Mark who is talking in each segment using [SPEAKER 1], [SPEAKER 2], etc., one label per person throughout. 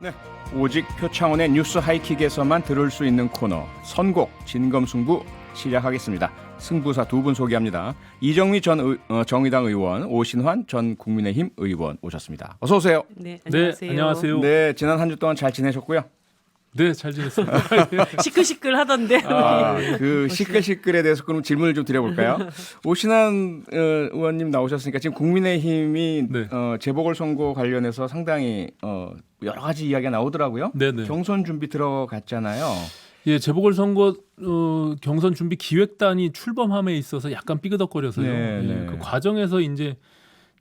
[SPEAKER 1] 네, 오직 표창원의 뉴스 하이킥에서만 들을 수 있는 코너 선곡 진검승부 시작하겠습니다. 승부사 두 분 소개합니다. 이정미 전 정의당 의원, 오신환 전 국민의힘 의원 오셨습니다. 어서 오세요.
[SPEAKER 2] 네, 안녕하세요.
[SPEAKER 3] 네, 안녕하세요.
[SPEAKER 1] 네, 지난 한 주 동안 잘 지내셨고요?
[SPEAKER 3] 네, 잘 지냈습니다.
[SPEAKER 2] 시끌시끌 하던데.
[SPEAKER 1] 그 시끌시끌에 대해서 그럼 질문을 좀 드려볼까요? 오신환 의원님 나오셨으니까 지금 국민의힘이
[SPEAKER 3] 네.
[SPEAKER 1] 재보궐선거 관련해서 상당히 여러 가지 이야기가 나오더라고요.
[SPEAKER 3] 네네.
[SPEAKER 1] 경선 준비 들어갔잖아요.
[SPEAKER 3] 예, 재보궐선거 경선 준비 기획단이 출범함에 있어서 약간 삐그덕거려서요.
[SPEAKER 1] 네,
[SPEAKER 3] 예,
[SPEAKER 1] 네.
[SPEAKER 3] 그 과정에서 이제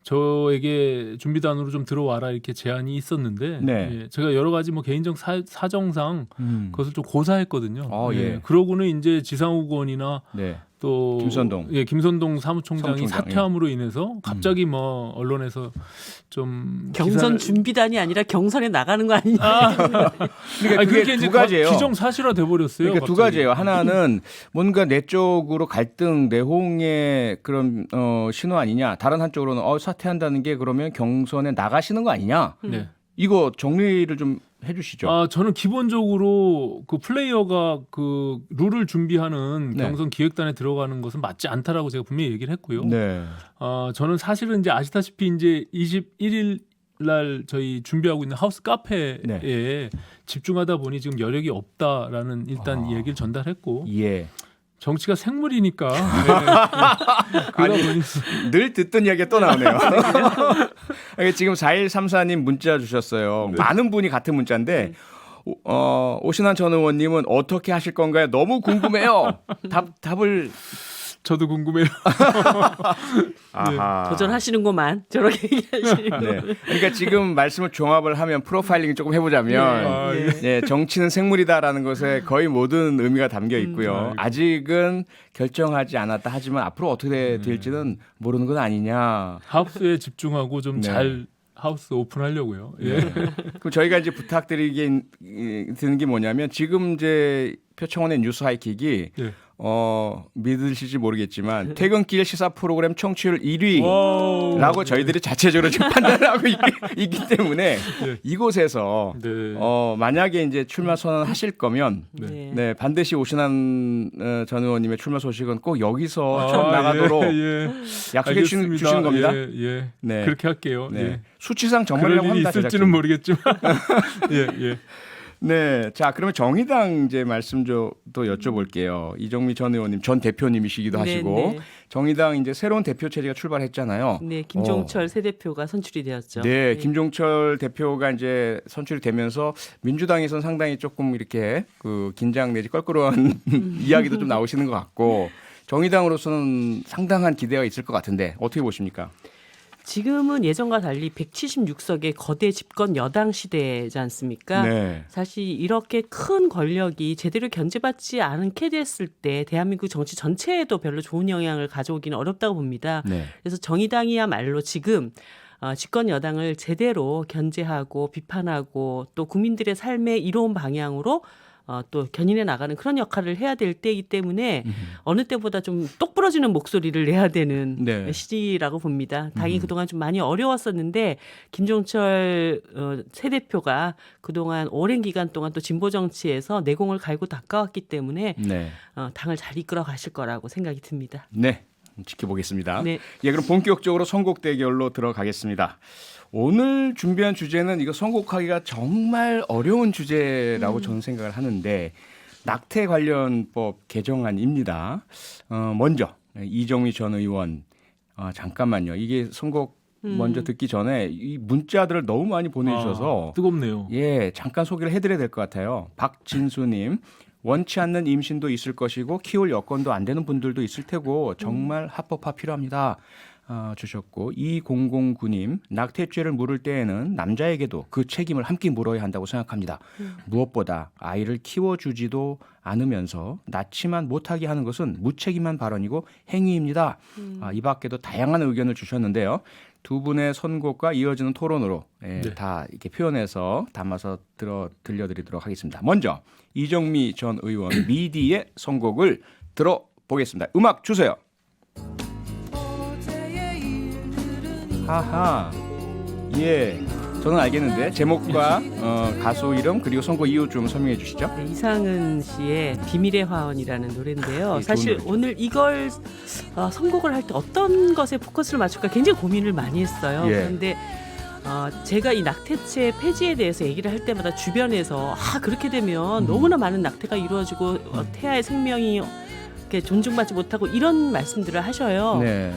[SPEAKER 3] 저에게 준비단으로 좀 들어와라 이렇게 제안이 있었는데
[SPEAKER 1] 네.
[SPEAKER 3] 예, 제가 여러 가지 뭐 개인적 사정상 그것을 좀 고사했거든요.
[SPEAKER 1] 예.
[SPEAKER 3] 그러고는 이제 지상욱 의원이나
[SPEAKER 1] 네.
[SPEAKER 3] 또 김선동 사무총장이 사퇴함으로 인해서 갑자기 뭐 언론에서 좀
[SPEAKER 2] 경선 준비단이 아니라 경선에 나가는 거 아니냐.
[SPEAKER 1] 그러니까 그게 두 가지예요.
[SPEAKER 3] 기정사실화 돼 버렸어요.
[SPEAKER 1] 그러니까 두 가지예요. 하나는 뭔가 내적으로 갈등, 내홍의 그런 신호 아니냐. 다른 한쪽으로는 사퇴한다는 게 그러면 경선에 나가시는 거 아니냐.
[SPEAKER 3] 네.
[SPEAKER 1] 이거 정리를 좀 해주시죠.
[SPEAKER 3] 저는 기본적으로 그 플레이어가 그 룰을 준비하는
[SPEAKER 1] 네.
[SPEAKER 3] 경선 기획단에 들어가는 것은 맞지 않다라고 제가 분명히 얘기를 했고요.
[SPEAKER 1] 네.
[SPEAKER 3] 저는 사실은 이제 아시다시피 이제 21일 날 저희 준비하고 있는 하우스 카페에
[SPEAKER 1] 네.
[SPEAKER 3] 집중하다 보니 지금 여력이 없다라는 일단 얘기를 전달했고
[SPEAKER 1] 예.
[SPEAKER 3] 정치가 생물이니까
[SPEAKER 1] 아니, 늘 듣던 이야기가 또 나오네요. 지금 4134님 문자 주셨어요.
[SPEAKER 3] 네.
[SPEAKER 1] 많은 분이 같은 문자인데 오신환 전 의원님은 어떻게 하실 건가요? 너무 궁금해요. 답을
[SPEAKER 3] 저도 궁금해요.
[SPEAKER 1] 아하.
[SPEAKER 2] 도전하시는구만. 저렇게 얘기하시는.
[SPEAKER 1] 네. 그러니까 지금 말씀을 종합을 하면 프로파일링 조금 해보자면 정치는 생물이다라는 것에 거의 모든 의미가 담겨 있고요. 아직은 결정하지 않았다 하지만 앞으로 어떻게 될지는 모르는 건 아니냐.
[SPEAKER 3] 하우스에 집중하고 좀 잘 하우스 오픈하려고요. 예.
[SPEAKER 1] 그럼 저희가 이제 부탁드리긴 드는 게 뭐냐면 지금 이제 표창원의 뉴스 하이킥이
[SPEAKER 3] 예.
[SPEAKER 1] 믿으실지 모르겠지만 퇴근길 시사 프로그램 청취율 1위라고 저희들이 자체적으로 지금 판단을 하고 있기 때문에 이곳에서 만약에 이제 출마 선언하실 거면 네, 반드시 오신환 전 의원님의 출마 소식은 꼭 여기서 처음 나가도록 약속해 주시는 겁니다.
[SPEAKER 3] 네. 그렇게 할게요.
[SPEAKER 1] 네.
[SPEAKER 3] 예.
[SPEAKER 1] 수치상 정말
[SPEAKER 3] 그럴 일이
[SPEAKER 1] 합니다.
[SPEAKER 3] 있을지는
[SPEAKER 1] 제작진.
[SPEAKER 3] 모르겠지만. 예.
[SPEAKER 1] 네, 자 그러면 정의당 이제 말씀 또 여쭤볼게요. 이정미 전 의원님 전 대표님이시기도 하시고
[SPEAKER 2] 네.
[SPEAKER 1] 정의당 이제 새로운 대표 체제가 출발했잖아요.
[SPEAKER 2] 네, 김종철 새 대표가 선출이 되었죠.
[SPEAKER 1] 네, 김종철 대표가 이제 선출이 되면서 민주당에서는 상당히 조금 이렇게 그 긴장 내지 껄끄러운 이야기도 좀 나오시는 것 같고 정의당으로서는 상당한 기대가 있을 것 같은데 어떻게 보십니까?
[SPEAKER 2] 지금은 예전과 달리 176석의 거대 집권 여당 시대지 않습니까?
[SPEAKER 1] 네.
[SPEAKER 2] 사실 이렇게 큰 권력이 제대로 견제받지 않게 됐을 때 대한민국 정치 전체에도 별로 좋은 영향을 가져오기는 어렵다고 봅니다.
[SPEAKER 1] 네.
[SPEAKER 2] 그래서 정의당이야말로 지금 집권 여당을 제대로 견제하고 비판하고 또 국민들의 삶의 이로운 방향으로 또 견인해 나가는 그런 역할을 해야 될 때이기 때문에 어느 때보다 좀 똑부러지는 목소리를 내야 되는 시기라고 봅니다. 당이 그동안 좀 많이 어려웠었는데 김종철 새 대표가 그동안 오랜 기간 동안 또 진보 정치에서 내공을 갈고 닦아왔기 때문에 당을 잘 이끌어 가실 거라고 생각이 듭니다.
[SPEAKER 1] 네. 지켜보겠습니다.
[SPEAKER 2] 네.
[SPEAKER 1] 그럼 본격적으로 선곡 대결로 들어가겠습니다. 오늘 준비한 주제는 이거 선곡하기가 정말 어려운 주제라고 저는 생각을 하는데 낙태 관련법 개정안입니다. 먼저 이정미 전 의원 잠깐만요. 이게 선곡 먼저 듣기 전에 이 문자들을 너무 많이 보내주셔서
[SPEAKER 3] 뜨겁네요.
[SPEAKER 1] 잠깐 소개를 해드려야 될 것 같아요. 박진수님. 원치 않는 임신도 있을 것이고 키울 여건도 안 되는 분들도 있을 테고 정말 합법화 필요합니다. 주셨고 2009님 낙태죄를 물을 때에는 남자에게도 그 책임을 함께 물어야 한다고 생각합니다. 무엇보다 아이를 키워주지도 않으면서 낳지만 못하게 하는 것은 무책임한 발언이고 행위입니다. 이 밖에도 다양한 의견을 주셨는데요. 두 분의 선곡과 이어지는 토론으로 다 이렇게 표현해서 담아서 들려드리도록 하겠습니다. 먼저 이정미 전 의원 미디의 선곡을 들어보겠습니다. 음악 주세요. 하하. 예. 저는 알겠는데 제목과 가수 이름 그리고 선곡 이유 좀 설명해 주시죠.
[SPEAKER 2] 네, 이상은 씨의 비밀의 화원이라는 노래인데요.
[SPEAKER 1] 이
[SPEAKER 2] 사실
[SPEAKER 1] 좋은 노래죠.
[SPEAKER 2] 오늘 이걸 선곡을 할 때 어떤 것에 포커스를 맞출까 굉장히 고민을 많이 했어요.
[SPEAKER 1] 예.
[SPEAKER 2] 그런데 제가 이 낙태죄 폐지에 대해서 얘기를 할 때마다 주변에서 그렇게 되면 너무나 많은 낙태가 이루어지고 태아의 생명이 이렇게 존중받지 못하고 이런 말씀들을 하셔요.
[SPEAKER 1] 네.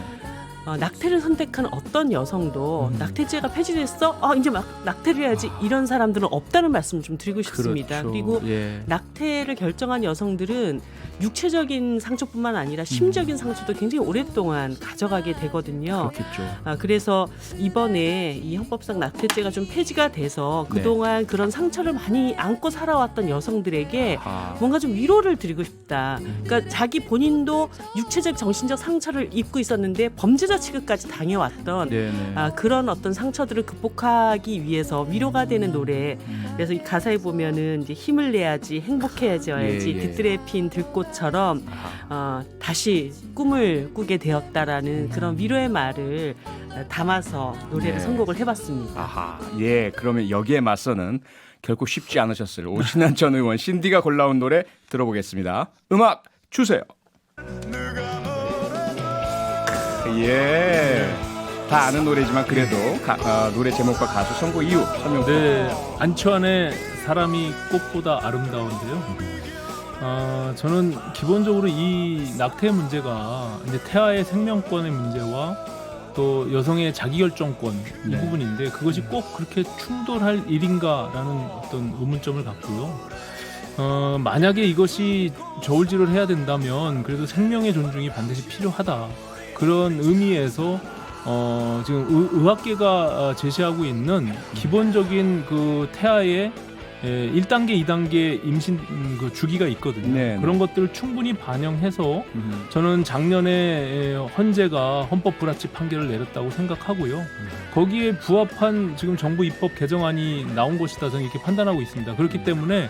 [SPEAKER 2] 낙태를 선택한 어떤 여성도 낙태죄가 폐지됐어? 이제 막 낙태를 해야지 이런 사람들은 없다는 말씀을 좀 드리고 싶습니다.
[SPEAKER 1] 그렇죠.
[SPEAKER 2] 그리고
[SPEAKER 1] 예.
[SPEAKER 2] 낙태를 결정한 여성들은 육체적인 상처뿐만 아니라 심적인 상처도 굉장히 오랫동안 가져가게 되거든요.
[SPEAKER 1] 그렇겠죠.
[SPEAKER 2] 그래서 이번에 이 헌법상 낙태죄가 좀 폐지가 돼서
[SPEAKER 1] 네.
[SPEAKER 2] 그동안 그런 상처를 많이 안고 살아왔던 여성들에게
[SPEAKER 1] 아,
[SPEAKER 2] 뭔가 좀 위로를 드리고 싶다. 그러니까 자기 본인도 육체적, 정신적 상처를 입고 있었는데 범죄자 취급까지 당해왔던
[SPEAKER 1] 네네.
[SPEAKER 2] 그런 어떤 상처들을 극복하기 위해서 위로가 되는 노래. 그래서 이 가사에 보면은 이제 힘을 내야지, 행복해져야지,
[SPEAKER 1] 예, 예.
[SPEAKER 2] 들들에 핀 들꽃처럼 다시 꿈을 꾸게 되었다라는 그런 위로의 말을 담아서 노래를
[SPEAKER 1] 네.
[SPEAKER 2] 선곡을 해봤습니다.
[SPEAKER 1] 아하, 예. 그러면 여기에 맞서는 결코 쉽지 않으셨을 오신환 전 의원 신디가 골라온 노래 들어보겠습니다. 음악 주세요. 예. 다 아는 노래지만 그래도 노래 제목과 가수 선곡 이유 설명.
[SPEAKER 3] 네, 안치환의 사람이 꽃보다 아름다운데요. 저는 기본적으로 이 낙태 문제가 이제 태아의 생명권의 문제와 또 여성의 자기결정권 이
[SPEAKER 1] 네.
[SPEAKER 3] 부분인데 그것이 꼭 그렇게 충돌할 일인가라는 어떤 의문점을 갖고요. 만약에 이것이 저울질을 해야 된다면 그래도 생명의 존중이 반드시 필요하다. 그런 의미에서 지금 의학계가 제시하고 있는 기본적인 그 태아의 1단계, 2단계 임신 그 주기가 있거든요.
[SPEAKER 1] 네,
[SPEAKER 3] 그런 것들을 충분히 반영해서
[SPEAKER 1] 음.
[SPEAKER 3] 저는 작년에 헌재가 헌법 불합치 판결을 내렸다고 생각하고요. 거기에 부합한 지금 정부 입법 개정안이 나온 것이다 저는 이렇게 판단하고 있습니다. 그렇기 때문에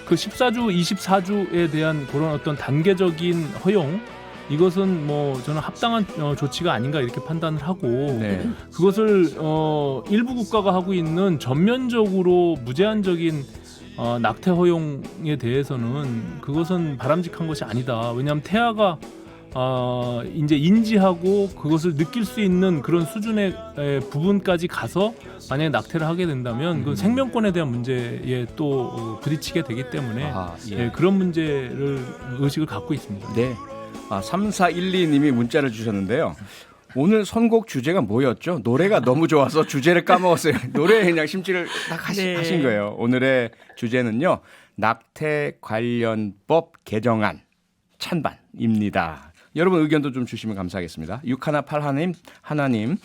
[SPEAKER 3] 그 14주, 24주에 대한 그런 어떤 단계적인 허용 이것은 뭐 저는 합당한 조치가 아닌가 이렇게 판단을 하고
[SPEAKER 1] 네.
[SPEAKER 3] 그것을 일부 국가가 하고 있는 전면적으로 무제한적인 낙태 허용에 대해서는 그것은 바람직한 것이 아니다. 왜냐하면 태아가 이제 인지하고 그것을 느낄 수 있는 그런 수준의 부분까지 가서 만약에 낙태를 하게 된다면 그 생명권에 대한 문제에 또 부딪히게 되기 때문에
[SPEAKER 1] 아하, 예.
[SPEAKER 3] 그런 문제를 의식을 갖고 있습니다.
[SPEAKER 1] 네. 3412님이 문자를 주셨는데요. 오늘 선곡 주제가 뭐였죠? 노래가 너무 좋아서 주제를 까먹었어요. 노래에 그냥 심취를 딱
[SPEAKER 2] 네.
[SPEAKER 1] 하신 거예요. 오늘의 주제는요. 낙태 관련법 개정안 찬반입니다. 여러분 의견도 좀 주시면 감사하겠습니다. 6181님 하나님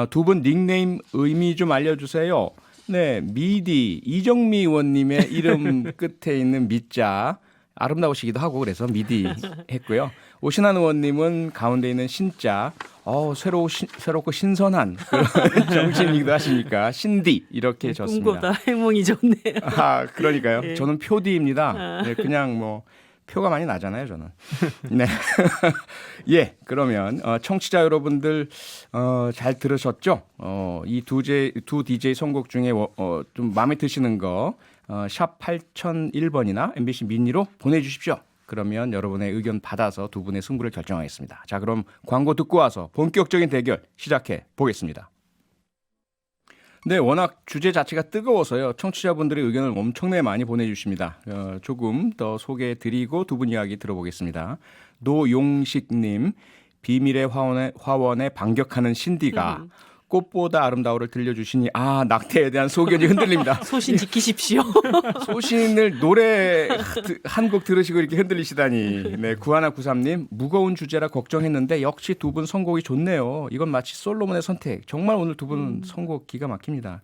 [SPEAKER 1] 두 분 닉네임 의미 좀 알려주세요. 네, 미디 이정미 의원님의 이름 끝에 있는 미자 아름다우시기도 하고 그래서 미디 했고요. 오신환 의원님은 가운데 있는 신자 새롭고 신선한 그런 정신이기도 하시니까 신디 이렇게 졌습니다.
[SPEAKER 2] 꿈보다 행몽이 좋네요.
[SPEAKER 1] 그러니까요.
[SPEAKER 2] 네.
[SPEAKER 1] 저는 표디입니다. 네, 그냥 뭐 표가 많이 나잖아요, 저는. 네. 예, 그러면 청취자 여러분들 잘 들으셨죠? 이 두 DJ 선곡 중에 좀 마음에 드시는 거 샵 8001번이나 MBC 미니로 보내주십시오. 그러면 여러분의 의견 받아서 두 분의 승부를 결정하겠습니다. 자, 그럼 광고 듣고 와서 본격적인 대결 시작해 보겠습니다. 네, 워낙 주제 자체가 뜨거워서요. 청취자분들의 의견을 엄청나게 많이 보내주십니다. 조금 더 소개해드리고 두 분 이야기 들어보겠습니다. 노용식님, 비밀의 화원에 반격하는 신디가 꽃보다 아름다워를 들려주시니 낙태에 대한 소견이 흔들립니다.
[SPEAKER 2] 소신 지키십시오.
[SPEAKER 1] 소신을 노래 한 곡 들으시고 이렇게 흔들리시다니. 네, 9193님 무거운 주제라 걱정했는데 역시 두 분 선곡이 좋네요. 이건 마치 솔로몬의 선택. 정말 오늘 두 분 선곡 기가 막힙니다.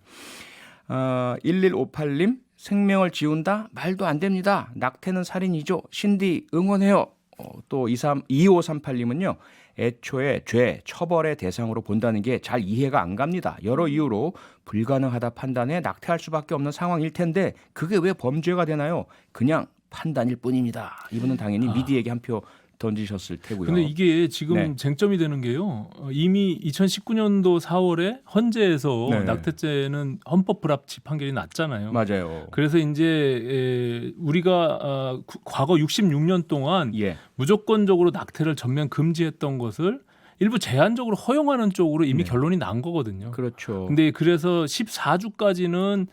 [SPEAKER 1] 1158님 생명을 지운다? 말도 안 됩니다. 낙태는 살인이죠. 신디 응원해요. 또 2538님은요. 애초에 죄, 처벌의 대상으로 본다는 게 잘 이해가 안 갑니다. 여러 이유로 불가능하다 판단해 낙태할 수밖에 없는 상황일 텐데 그게 왜 범죄가 되나요? 그냥 판단일 뿐입니다. 이분은 당연히 미디에게 한 표 던지셨을 테고요.
[SPEAKER 3] 근데 이게 지금
[SPEAKER 1] 네.
[SPEAKER 3] 쟁점이 되는 게요. 이미 2019년도 4월에 헌재에서
[SPEAKER 1] 네.
[SPEAKER 3] 낙태죄는 헌법 불합치 판결이 났잖아요.
[SPEAKER 1] 맞아요.
[SPEAKER 3] 그래서 이제 우리가 과거 66년 동안
[SPEAKER 1] 예.
[SPEAKER 3] 무조건적으로 낙태를 전면 금지했던 것을 일부 제한적으로 허용하는 쪽으로 이미
[SPEAKER 1] 네.
[SPEAKER 3] 결론이 난 거거든요.
[SPEAKER 1] 그렇죠.
[SPEAKER 3] 근데 그래서 14주까지는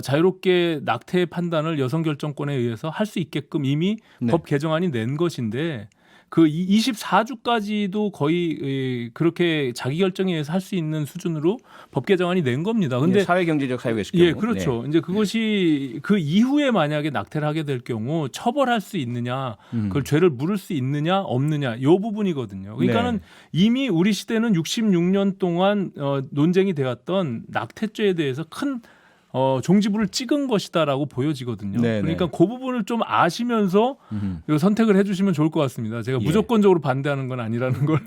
[SPEAKER 3] 자유롭게 낙태의 판단을 여성 결정권에 의해서 할 수 있게끔 이미
[SPEAKER 1] 네.
[SPEAKER 3] 법 개정안이 낸 것인데 그 24주까지도 거의 그렇게 자기 결정에 의해서 할 수 있는 수준으로 법 개정안이 낸 겁니다. 근데
[SPEAKER 1] 사회 경제적 사유에서 경우.
[SPEAKER 3] 예, 그렇죠. 이제 그것이 그 이후에 만약에 낙태를 하게 될 경우 처벌할 수 있느냐, 그걸 죄를 물을 수 있느냐, 없느냐, 이 부분이거든요. 그러니까는
[SPEAKER 1] 네.
[SPEAKER 3] 이미 우리 시대는 66년 동안 논쟁이 되었던 낙태죄에 대해서 큰 종지부를 찍은 것이다라고 보여지거든요.
[SPEAKER 1] 네네.
[SPEAKER 3] 그러니까 그 부분을 좀 아시면서 이거 선택을 해주시면 좋을 것 같습니다. 제가
[SPEAKER 1] 예.
[SPEAKER 3] 무조건적으로 반대하는 건 아니라는 걸.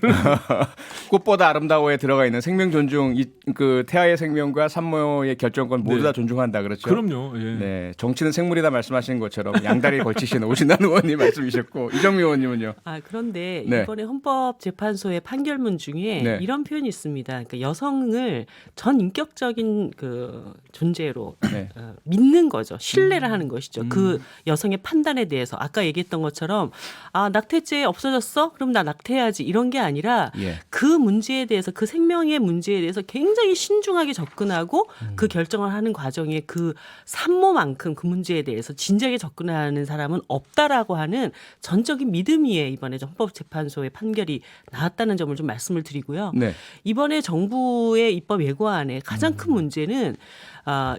[SPEAKER 1] 꽃보다 아름다워에 들어가 있는 생명 존중, 그 태아의 생명과 산모의 결정권 모두
[SPEAKER 3] 네.
[SPEAKER 1] 다 존중한다 그렇죠.
[SPEAKER 3] 그럼요. 예.
[SPEAKER 1] 네, 정치는 생물이다 말씀하신 것처럼 양다리 걸치시는 오신환 의원님 말씀이셨고 이정미 의원님은요.
[SPEAKER 2] 그런데
[SPEAKER 1] 네.
[SPEAKER 2] 이번에 헌법재판소의 판결문 중에
[SPEAKER 1] 네.
[SPEAKER 2] 이런 표현이 있습니다. 그러니까 여성을 전 인격적인 그 존재로
[SPEAKER 1] 네.
[SPEAKER 2] 믿는 거죠. 신뢰를 하는 것이죠. 그 여성의 판단에 대해서 아까 얘기했던 것처럼 낙태죄 없어졌어? 그럼 나 낙태해야지 이런 게 아니라
[SPEAKER 1] 예.
[SPEAKER 2] 그 문제에 대해서 그 생명의 문제에 대해서 굉장히 신중하게 접근하고 그 결정을 하는 과정에 그 산모만큼 그 문제에 대해서 진지하게 접근하는 사람은 없다라고 하는 전적인 믿음 위에 이번에 헌법재판소의 판결이 나왔다는 점을 좀 말씀을 드리고요.
[SPEAKER 1] 네.
[SPEAKER 2] 이번에 정부의 입법 예고안의 가장 큰 문제는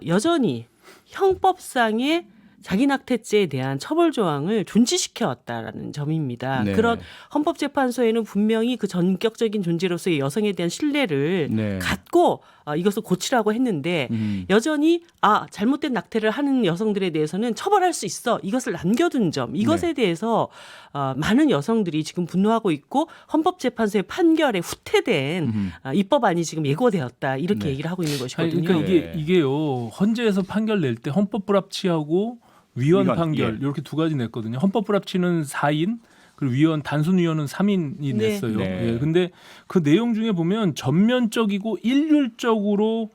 [SPEAKER 2] 여전히 형법상의 자기 낙태죄에 대한 처벌 조항을 존치시켜 왔다라는 점입니다.
[SPEAKER 1] 네.
[SPEAKER 2] 그런 헌법재판소에는 분명히 그 전격적인 존재로서의 여성에 대한 신뢰를
[SPEAKER 1] 네.
[SPEAKER 2] 갖고 이것을 고치라고 했는데 여전히 잘못된 낙태를 하는 여성들에 대해서는 처벌할 수 있어. 이것을 남겨둔 점. 이것에 대해서 많은 여성들이 지금 분노하고 있고 헌법재판소의 판결에 후퇴된 입법안이 지금 예고되었다. 이렇게
[SPEAKER 1] 네.
[SPEAKER 2] 얘기를 하고 있는
[SPEAKER 3] 아니,
[SPEAKER 2] 것이거든요.
[SPEAKER 3] 그러니까 이게요. 헌재에서 판결 낼 때 헌법 불합치하고 위헌
[SPEAKER 1] 위헌,
[SPEAKER 3] 판결
[SPEAKER 1] 예.
[SPEAKER 3] 이렇게 두 가지 냈거든요. 헌법 불합치는 4인 그리고 위헌 단순 위헌은 3인이
[SPEAKER 2] 네.
[SPEAKER 3] 냈어요.
[SPEAKER 1] 네.
[SPEAKER 3] 예. 근데 그 내용 중에 보면 전면적이고 일률적으로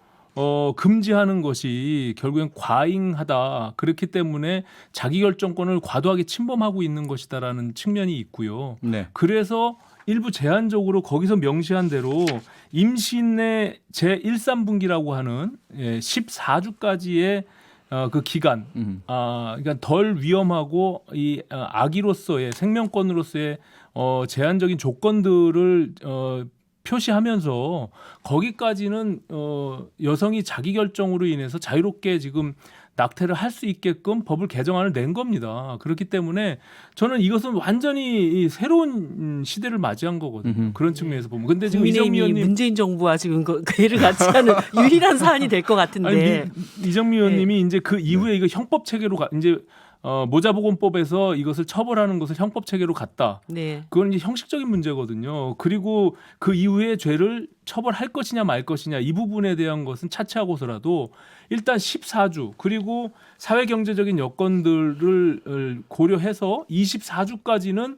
[SPEAKER 3] 금지하는 것이 결국엔 과잉하다. 그렇기 때문에 자기 결정권을 과도하게 침범하고 있는 것이다라는 측면이 있고요.
[SPEAKER 1] 네.
[SPEAKER 3] 그래서 일부 제한적으로 거기서 명시한 대로 임신의 제1~3분기라고 하는 14주까지의 그 기간, 그러니까 덜 위험하고 이 아기로서의 생명권으로서의 제한적인 조건들을 표시하면서 거기까지는 여성이 자기 결정으로 인해서 자유롭게 지금 낙태를 할 수 있게끔 법을 개정안을 낸 겁니다. 그렇기 때문에 저는 이것은 완전히 이 새로운 시대를 맞이한 거거든요. 그런 측면에서 보면. 근데 지금 이정미
[SPEAKER 2] 국민의힘이
[SPEAKER 3] 의원님
[SPEAKER 2] 문재인 정부와 지금 그 괴를 같이 하는 유일한 사안이 될 것 같은데.
[SPEAKER 3] 이정미 의원님이 이제 그 이후에 이거 형법 체계로 이제 모자보건법에서 이것을 처벌하는 것을 형법 체계로 갔다.
[SPEAKER 2] 네.
[SPEAKER 3] 그건 이제 형식적인 문제거든요. 그리고 그 이후에 죄를 처벌할 것이냐 말 것이냐 이 부분에 대한 것은 차치하고서라도 일단 14주 그리고 사회 경제적인 여건들을 고려해서 24주까지는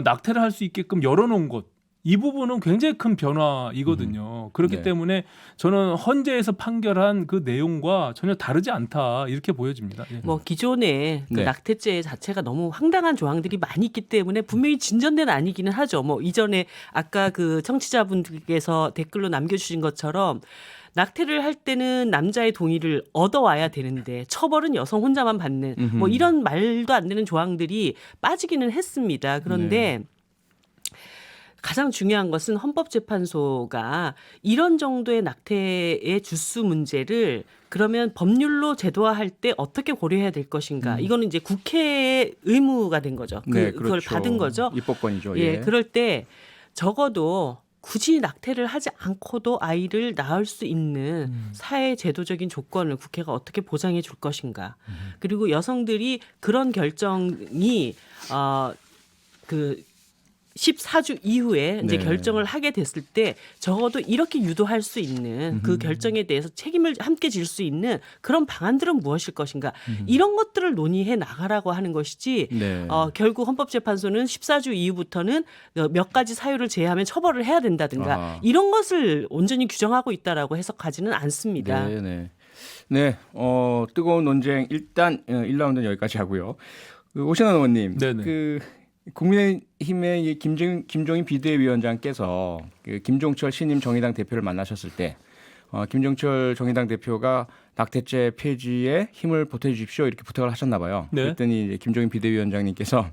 [SPEAKER 3] 낙태를 할 수 있게끔 열어놓은 것. 이 부분은 굉장히 큰 변화이거든요. 그렇기
[SPEAKER 1] 네.
[SPEAKER 3] 때문에 저는 헌재에서 판결한 그 내용과 전혀 다르지 않다 이렇게 보여집니다. 예.
[SPEAKER 2] 뭐 기존의 그
[SPEAKER 1] 네.
[SPEAKER 2] 낙태죄 자체가 너무 황당한 조항들이 많이 있기 때문에 분명히 진전된 아니기는 하죠. 뭐 이전에 아까 그 청취자분들께서 댓글로 남겨주신 것처럼 낙태를 할 때는 남자의 동의를 얻어와야 되는데 처벌은 여성 혼자만 받는 뭐 이런 말도 안 되는 조항들이 빠지기는 했습니다. 그런데 가장 중요한 것은 헌법재판소가 이런 정도의 낙태의 주수 문제를 그러면 법률로 제도화할 때 어떻게 고려해야 될 것인가. 이거는 이제 국회의 의무가 된 거죠. 그걸
[SPEAKER 1] 그렇죠.
[SPEAKER 2] 받은 거죠.
[SPEAKER 1] 입법권이죠.
[SPEAKER 2] 예, 그럴 때 적어도 굳이 낙태를 하지 않고도 아이를 낳을 수 있는 사회 제도적인 조건을 국회가 어떻게 보장해 줄 것인가. 그리고 여성들이 그런 결정이 14주 이후에 이제
[SPEAKER 1] 네.
[SPEAKER 2] 결정을 하게 됐을 때 적어도 이렇게 유도할 수 있는 그 결정에 대해서 책임을 함께 질 수 있는 그런 방안들은 무엇일 것인가 이런 것들을 논의해 나가라고 하는 것이지
[SPEAKER 1] 네.
[SPEAKER 2] 결국 헌법재판소는 14주 이후부터는 몇 가지 사유를 제외하면 처벌을 해야 된다든가
[SPEAKER 1] 아.
[SPEAKER 2] 이런 것을 온전히 규정하고 있다라고 해석하지는 않습니다.
[SPEAKER 1] 네, 네. 네, 뜨거운 논쟁 일단 1라운드는 여기까지 하고요. 그 오신환 의원님,
[SPEAKER 3] 네네.
[SPEAKER 1] 그 국민의힘의 이 김종인 비대위원장께서 그 김종철 신임 정의당 대표를 만나셨을 때 김종철 정의당 대표가 낙태죄 폐지에 힘을 보태주십시오 이렇게 부탁을 하셨나 봐요.
[SPEAKER 3] 네.
[SPEAKER 1] 그랬더니 이제 김종인 비대위원장님께서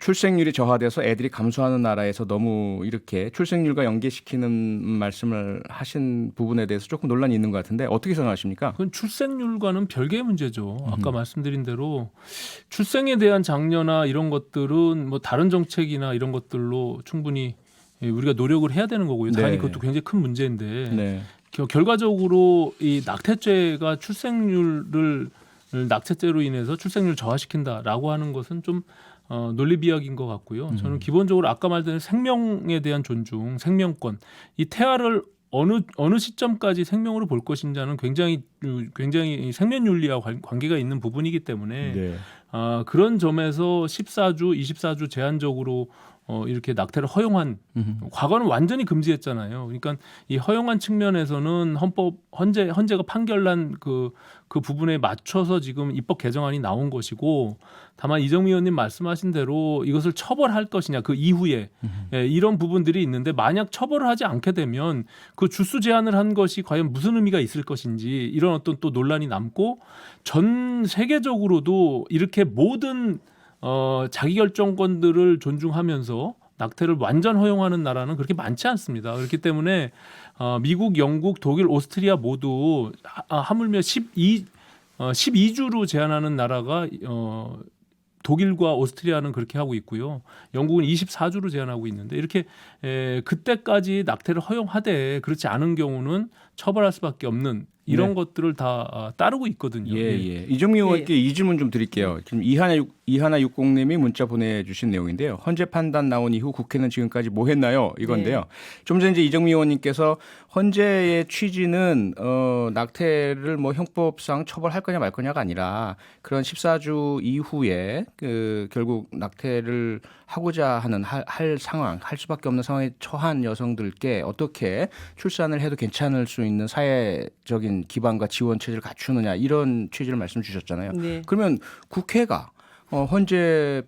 [SPEAKER 1] 출생률이 저하돼서 애들이 감소하는 나라에서 너무 이렇게 출생률과 연계시키는 말씀을 하신 부분에 대해서 조금 논란이 있는 것 같은데 어떻게 생각하십니까?
[SPEAKER 3] 그건 출생률과는 별개의 문제죠. 아까 말씀드린 대로 출생에 대한 장려나 이런 것들은 뭐 다른 정책이나 이런 것들로 충분히 우리가 노력을 해야 되는 거고요. 당연히
[SPEAKER 1] 네.
[SPEAKER 3] 그것도 굉장히 큰 문제인데
[SPEAKER 1] 네.
[SPEAKER 3] 결과적으로 이 낙태죄가 출생률을 낙태죄로 인해서 출생률 저하시킨다라고 하는 것은 좀 논리비약인 것 같고요. 저는 기본적으로 아까 말했던 생명에 대한 존중, 생명권, 이 태아를 어느 시점까지 생명으로 볼 것인지는 굉장히 생명윤리와 관계가 있는 부분이기 때문에
[SPEAKER 1] 네.
[SPEAKER 3] 그런 점에서 14주, 24주 제한적으로 이렇게 낙태를 허용한 과거는 완전히 금지했잖아요. 그러니까 이 허용한 측면에서는 헌재가 판결난 그 부분에 맞춰서 지금 입법 개정안이 나온 것이고 다만 이정미 의원님 말씀하신 대로 이것을 처벌할 것이냐 그 이후에 이런 부분들이 있는데 만약 처벌을 하지 않게 되면 그 주수 제한을 한 것이 과연 무슨 의미가 있을 것인지 이런 어떤 또 논란이 남고 전 세계적으로도 이렇게 모든 자기결정권들을 존중하면서 낙태를 완전 허용하는 나라는 그렇게 많지 않습니다. 그렇기 때문에 미국, 영국, 독일, 오스트리아 모두 하물며 12주로 제한하는 나라가 독일과 오스트리아는 그렇게 하고 있고요. 영국은 24주로 제한하고 있는데 이렇게 그때까지 낙태를 허용하되 그렇지 않은 경우는 처벌할 수밖에 없는 이런
[SPEAKER 1] 네.
[SPEAKER 3] 것들을 다 따르고 있거든요.
[SPEAKER 1] 예. 이정미 의원께 이 질문 좀 드릴게요. 지금 이하나 60님이 문자 보내주신 내용인데요. 헌재 판단 나온 이후 국회는 지금까지 뭐 했나요? 이건데요. 좀 전에 이제 이정미 의원님께서 헌재의 취지는 낙태를 뭐 형법상 처벌할 거냐 말 거냐가 아니라 그런 14주 이후에 그 결국 낙태를 하고자 하는 할 상황, 할 수밖에 없는 상황에 처한 여성들께 어떻게 출산을 해도 괜찮을 수 있는 사회적인 기반과 지원 체제를 갖추느냐 이런 취지를 말씀 주셨잖아요.
[SPEAKER 2] 네.
[SPEAKER 1] 그러면 국회가 헌재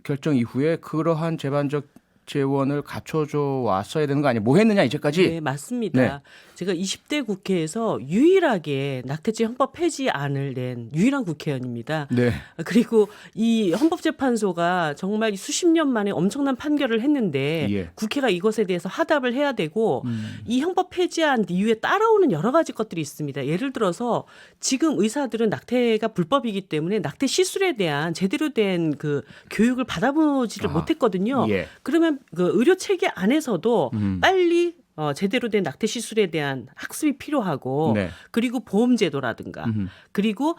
[SPEAKER 1] 결정 이후에 그러한 제반적 재원을 갖춰줘 왔어야 되는 거 아니에요? 뭐 했느냐 이제까지?
[SPEAKER 2] 네, 맞습니다.
[SPEAKER 1] 네.
[SPEAKER 2] 제가 20대 국회에서 유일하게 낙태죄 헌법 폐지안을 낸 유일한 국회의원입니다.
[SPEAKER 1] 네.
[SPEAKER 2] 그리고 이 헌법재판소가 정말 수십 년 만에 엄청난 판결을 했는데
[SPEAKER 1] 예.
[SPEAKER 2] 국회가 이것에 대해서 하답을 해야 되고 이 헌법 폐지안 이후에 따라오는 여러 가지 것들이 있습니다. 예를 들어서 지금 의사들은 낙태가 불법이기 때문에 낙태 시술에 대한 제대로 된 그 교육을 받아보지를 못했거든요.
[SPEAKER 1] 예.
[SPEAKER 2] 그러면 그 의료 체계 안에서도 빨리 제대로 된 낙태 시술에 대한 학습이 필요하고
[SPEAKER 1] 네.
[SPEAKER 2] 그리고 보험 제도라든가 그리고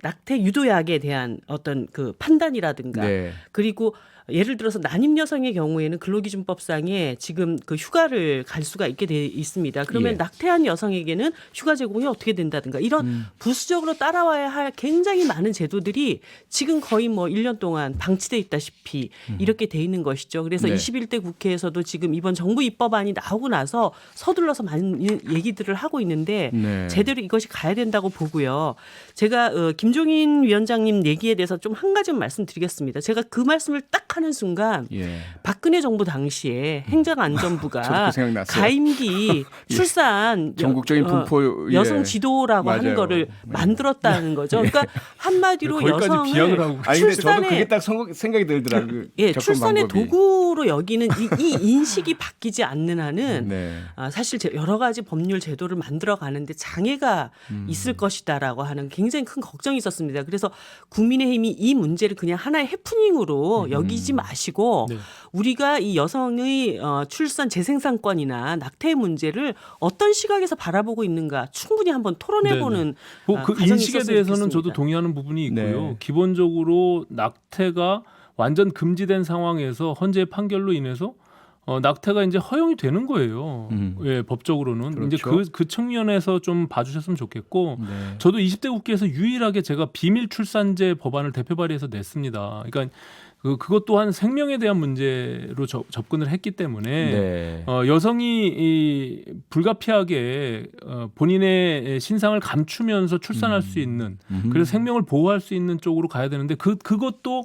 [SPEAKER 2] 낙태 유도약에 대한 어떤 그 판단이라든가
[SPEAKER 1] 네.
[SPEAKER 2] 그리고 예를 들어서 난임 여성의 경우에는 근로기준법상에 지금 그 휴가를 갈 수가 있게 돼 있습니다. 그러면
[SPEAKER 1] 예.
[SPEAKER 2] 낙태한 여성에게는 휴가 제공이 어떻게 된다든가 이런 부수적으로 따라와야 할 굉장히 많은 제도들이 지금 거의 뭐 1년 동안 방치돼 있다시피 이렇게 돼 있는 것이죠. 그래서
[SPEAKER 1] 네.
[SPEAKER 2] 21대 국회에서도 지금 이번 정부 입법안이 나오고 나서 서둘러서 많은 얘기들을 하고 있는데
[SPEAKER 1] 네.
[SPEAKER 2] 제대로 이것이 가야 된다고 보고요. 제가 김종인 위원장님 얘기에 대해서 좀 한 가지 말씀드리겠습니다. 제가 그 말씀을 딱 하는 순간
[SPEAKER 1] 예.
[SPEAKER 2] 박근혜 정부 당시에
[SPEAKER 1] 저도
[SPEAKER 2] 행정안전부가
[SPEAKER 1] 그 생각났어요.
[SPEAKER 2] 가임기 출산
[SPEAKER 1] 전국적인 분포
[SPEAKER 2] 여성 지도라고 하는
[SPEAKER 1] 맞아요.
[SPEAKER 2] 거를 만들었다는 거죠. 그러니까 한마디로
[SPEAKER 3] 거기까지 비약을 하고.
[SPEAKER 1] 아니 근데 저도
[SPEAKER 2] 출산에-
[SPEAKER 1] 그게 딱 생각이 들더라고요.
[SPEAKER 2] 예,
[SPEAKER 1] 접근
[SPEAKER 2] 출산의
[SPEAKER 1] 방법이.
[SPEAKER 2] 도구로 여기는 이 인식이 바뀌지 않는 한은
[SPEAKER 1] 네.
[SPEAKER 2] 사실 여러 가지 법률 제도를 만들어 가는데 장애가 있을 것이다라고 하는 굉장히 큰 걱정이 있었습니다. 그래서 국민의힘이 이 문제를 그냥 하나의 해프닝으로 여기지 마시고
[SPEAKER 3] 네.
[SPEAKER 2] 우리가 이 여성의 출산 재생산권이나 낙태의 문제를 어떤 시각에서 바라보고 있는가 충분히 한번 토론해보는
[SPEAKER 3] 그
[SPEAKER 2] 과정이
[SPEAKER 3] 인식에
[SPEAKER 2] 있었으면
[SPEAKER 3] 대해서는
[SPEAKER 2] 좋겠습니다.
[SPEAKER 3] 저도 동의하는 부분이 있고요.
[SPEAKER 1] 네.
[SPEAKER 3] 기본적으로 낙태가 완전 금지된 상황에서 헌재의 판결로 인해서 낙태가 이제 허용이 되는 거예요. 예, 법적으로는 이제
[SPEAKER 1] 그렇죠.
[SPEAKER 3] 그 측면에서 좀 봐주셨으면 좋겠고,
[SPEAKER 1] 네.
[SPEAKER 3] 저도 20대 국회에서 유일하게 제가 비밀 출산제 법안을 대표 발의해서 냈습니다. 그러니까 그것 또한 생명에 대한 문제로 접근을 했기 때문에
[SPEAKER 1] 네.
[SPEAKER 3] 여성이 불가피하게 본인의 신상을 감추면서 출산할 수 있는, 그래서 생명을 보호할 수 있는 쪽으로 가야 되는데 그것도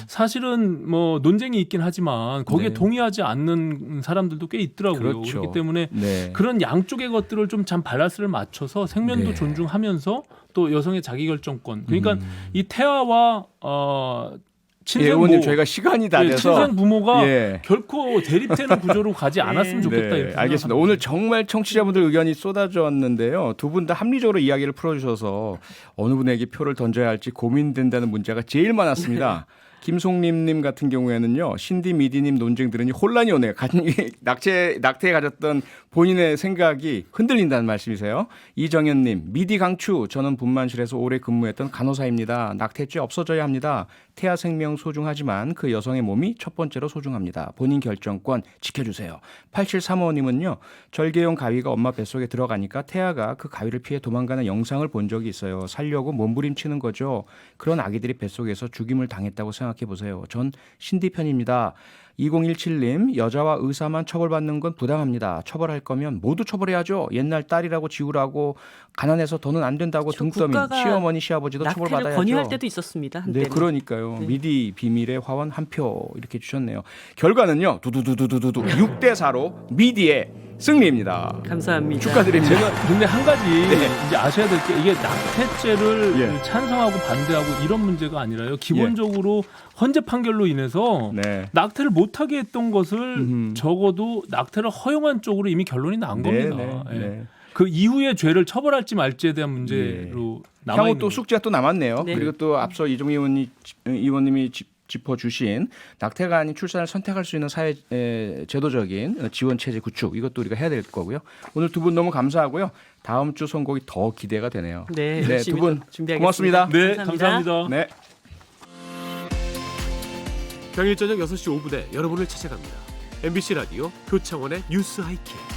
[SPEAKER 3] 사실은 뭐 논쟁이 있긴 하지만 거기에
[SPEAKER 1] 네.
[SPEAKER 3] 동의하지 않는 사람들도 꽤 있더라고요.
[SPEAKER 1] 그렇죠.
[SPEAKER 3] 그렇기 때문에
[SPEAKER 1] 네.
[SPEAKER 3] 그런 양쪽의 것들을 좀 참 밸런스를 맞춰서 생명도
[SPEAKER 1] 네.
[SPEAKER 3] 존중하면서 또 여성의 자기결정권, 그러니까 이 태아와
[SPEAKER 1] 예, 의원님
[SPEAKER 3] 친생부,
[SPEAKER 1] 저희가 시간이 다 돼서
[SPEAKER 3] 친생 부모가
[SPEAKER 1] 예.
[SPEAKER 3] 결코 대립되는 구조로 가지 않았으면 좋겠다.
[SPEAKER 1] 네,
[SPEAKER 3] 이렇게
[SPEAKER 1] 알겠습니다.
[SPEAKER 3] 생각합니다.
[SPEAKER 1] 오늘 정말 청취자분들 의견이 쏟아졌는데요. 두 분 다 합리적으로 이야기를 풀어주셔서 어느 분에게 표를 던져야 할지 고민된다는 문자가 제일 많았습니다. 김송림님 같은 경우에는요, 신디 미디님 논쟁 들으니 혼란이 오네요. 낙태에 가졌던 본인의 생각이 흔들린다는 말씀이세요. 이정현님, 미디 강추. 저는 분만실에서 오래 근무했던 간호사입니다. 낙태죄 없어져야 합니다. 태아 생명 소중하지만 그 여성의 몸이 첫 번째로 소중합니다. 본인 결정권 지켜주세요. 8735님은요, 절개용 가위가 엄마 뱃속에 들어가니까 태아가 그 가위를 피해 도망가는 영상을 본 적이 있어요. 살려고 몸부림치는 거죠. 그런 아기들이 뱃속에서 죽임을 당했다고 생각해 보세요. 전 신디 편입니다. 2017님, 여자와 의사만 처벌받는 건 부당합니다. 처벌할 거면 모두 처벌해야죠. 옛날 딸이라고 지우라고 가난해서 더는 안 된다고 등 떠민
[SPEAKER 2] 국가가
[SPEAKER 1] 시어머니 시아버지도
[SPEAKER 2] 낙태를
[SPEAKER 1] 처벌받아야죠.
[SPEAKER 2] 권유할 때도 있었습니다.
[SPEAKER 1] 네,
[SPEAKER 2] 한때는.
[SPEAKER 1] 그러니까요.
[SPEAKER 2] 네.
[SPEAKER 1] 미디 비밀의 화원 한 표 이렇게 주셨네요. 결과는요. 두두두두두두 6대4로 미디의 승리입니다.
[SPEAKER 2] 감사합니다.
[SPEAKER 1] 축하드립니다.
[SPEAKER 3] 제가 근데 한 가지
[SPEAKER 1] 네.
[SPEAKER 3] 이제 아셔야 될 게, 이게 낙태죄를
[SPEAKER 1] 예.
[SPEAKER 3] 찬성하고 반대하고 이런 문제가 아니라요. 기본적으로 헌재 판결로 인해서
[SPEAKER 1] 네.
[SPEAKER 3] 낙태를 못하게 했던 것을
[SPEAKER 1] 음흠.
[SPEAKER 3] 적어도 낙태를 허용한 쪽으로 이미 결론이 난 겁니다.
[SPEAKER 1] 네,
[SPEAKER 3] 예.
[SPEAKER 1] 네.
[SPEAKER 3] 그 이후에 죄를 처벌할지 말지에 대한 문제로 남아
[SPEAKER 1] 향후
[SPEAKER 3] 있는
[SPEAKER 1] 또 숙제가 또 남았네요.
[SPEAKER 2] 네.
[SPEAKER 1] 그리고 또 앞서 이종희 의원님이 짚어주신 낙태가 아닌 출산을 선택할 수 있는 사회 제도적인 지원 체제 구축, 이것도 우리가 해야 될 거고요. 오늘 두 분 너무 감사하고요. 다음 주 선곡이 더 기대가 되네요.
[SPEAKER 2] 네,
[SPEAKER 1] 두
[SPEAKER 2] 열심히
[SPEAKER 1] 분
[SPEAKER 2] 준비하겠습니다.
[SPEAKER 1] 고맙습니다.
[SPEAKER 3] 네, 감사합니다.
[SPEAKER 1] 네.
[SPEAKER 4] 평일 저녁 6시 5분에 여러분을 찾아갑니다. MBC 라디오 표창원의 뉴스 하이킥.